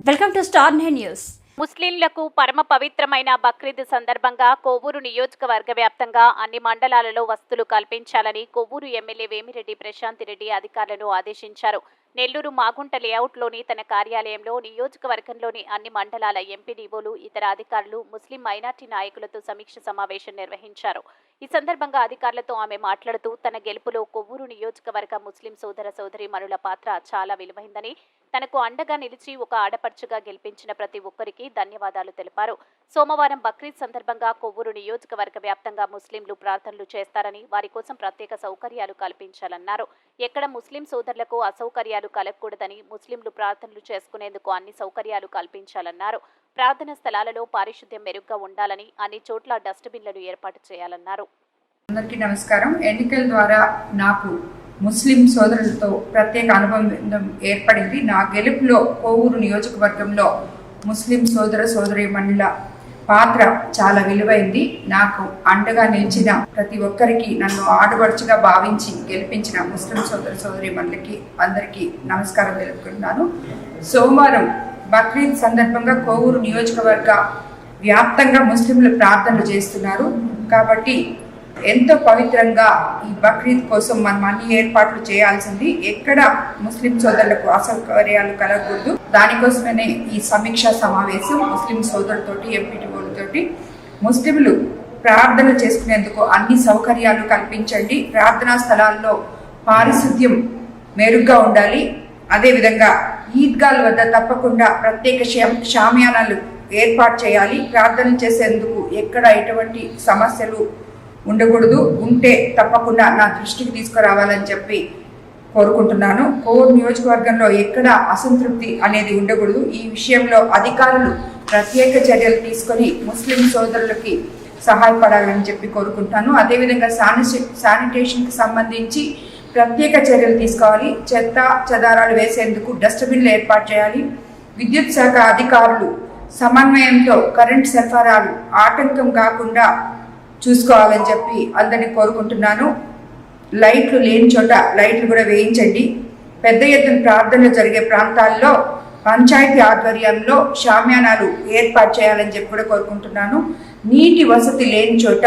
Welcome to star 9 news. ముస్లింలకు పరమ పవిత్రమైన బక్రీద్ సందర్భంగా కొవ్వూరు నియోజకవర్గ వ్యాప్తంగా అన్ని మండలాలలో వసతులు కల్పించాలని కొవ్వూరు ఎమ్మెల్యే వేమిరెడ్డి ప్రశాంత్ రెడ్డి అధికారులను ఆదేశించారు. నెల్లూరు మాగుంట లేఅవుట్లోని తన కార్యాలయంలో నియోజకవర్గంలోని అన్ని మండలాల ఎంపీడీఓలు, ఇతర అధికారులు, ముస్లిం మైనార్టీ నాయకులతో సమీక్ష సమావేశం నిర్వహించారు. ఈ సందర్భంగా అధికారులతో ఆమె మాట్లాడుతూ తన గెలుపులో కొవ్వూరు నియోజకవర్గ ముస్లిం సోదర సోదరీమణుల పాత్ర చాలా విలువైందని, తనకు అండగా నిలిచి ఒక ఆడపడుచుగా గెలిపించిన ప్రతి ఒక్కరికి ధన్యవాదాలు తెలిపారు. సోమవారం బక్రీద్ సందర్భంగా కొవ్వూరు నియోజకవర్గ వ్యాప్తంగా ముస్లింలు ప్రార్థనలు చేస్తారని, వారి కోసం ప్రత్యేక సౌకర్యాలు కల్పించాలన్నారు. ఎక్కడ ముస్లిం సోదరులకు అసౌకర్యాలు కలగకూడదని, ముస్లింలు ప్రార్థనలు చేసుకునేందుకు అన్ని సౌకర్యాలు కల్పించాలన్నారు. ప్రార్థన స్థలాలలో పారిశుద్ధ్యం మెరుగ్గా ఉండాలని, అన్ని చోట్ల డస్ట్బిన్లను ఏర్పాటు చేయాలన్నారు. అందరికీ నమస్కారం. ఎన్నికల ద్వారా నాకు ముస్లిం సోదరులతో ప్రత్యేక అనుబంధం ఏర్పడింది. నా గెలుపులో కొవ్వూరు నియోజకవర్గంలో ముస్లిం సోదర సోదరీమణుల పాత్ర చాలా విలువైంది. నాకు అండగా నిలిచిన ప్రతి ఒక్కరికి, నన్ను ఆడపడుచుగా భావించి గెలిపించిన ముస్లిం సోదర సోదరీమణులకి అందరికీ నమస్కారం తెలుపుకుంటున్నాను. సోమవారం బక్రీద్ సందర్భంగా కొవ్వూరు నియోజకవర్గ వ్యాప్తంగా ముస్లింలు ప్రార్థనలు చేస్తున్నారు. కాబట్టి ఎంతో పవిత్రంగా ఈ బక్రీద్ కోసం మనం అన్ని ఏర్పాట్లు చేయాల్సింది. ఎక్కడ ముస్లిం సోదరులకు అసౌకర్యాలు కలగకూడదు. దానికోసమే ఈ సమీక్షా సమావేశం ముస్లిం సోదరులతోటి, ఎంపీటీఓలతోటి. ముస్లింలు ప్రార్థనలు చేసుకునేందుకు అన్ని సౌకర్యాలు కల్పించండి. ప్రార్థనా స్థలాల్లో పారిశుద్ధ్యం మెరుగ్గా ఉండాలి. అదేవిధంగా ఈద్గాల వద్ద తప్పకుండా ప్రత్యేక షామియానాలు ఏర్పాటు చేయాలి. ప్రార్థనలు చేసేందుకు ఎక్కడ ఎటువంటి సమస్యలు ఉండకూడదు. ఉంటే తప్పకుండా నా దృష్టికి తీసుకురావాలని చెప్పి కోరుకుంటున్నాను. కొవ్వూరు నియోజకవర్గంలో ఎక్కడ అసంతృప్తి అనేది ఉండకూడదు. ఈ విషయంలో అధికారులు ప్రత్యేక చర్యలు తీసుకొని ముస్లిం సోదరులకి సహాయపడాలని చెప్పి కోరుకుంటాను. అదేవిధంగా శానిటేషన్కి సంబంధించి ప్రత్యేక చర్యలు తీసుకోవాలి. చెత్త చెదారాలు వేసేందుకు డస్ట్బిన్లు ఏర్పాటు చేయాలి. విద్యుత్ శాఖ అధికారులు సమన్వయంతో కరెంట్ సరఫరాలు ఆటంకం కాకుండా చూసుకోవాలని చెప్పి అందరినీ కోరుకుంటున్నాను. లైట్లు లేని చోట లైట్లు కూడా వేయించండి. పెద్ద ఎత్తున ప్రార్థనలు జరిగే ప్రాంతాల్లో పంచాయతీ ఆధ్వర్యంలో షామియానాలు ఏర్పాటు చేయాలని చెప్పి కూడా కోరుకుంటున్నాను. నీటి వసతి లేని చోట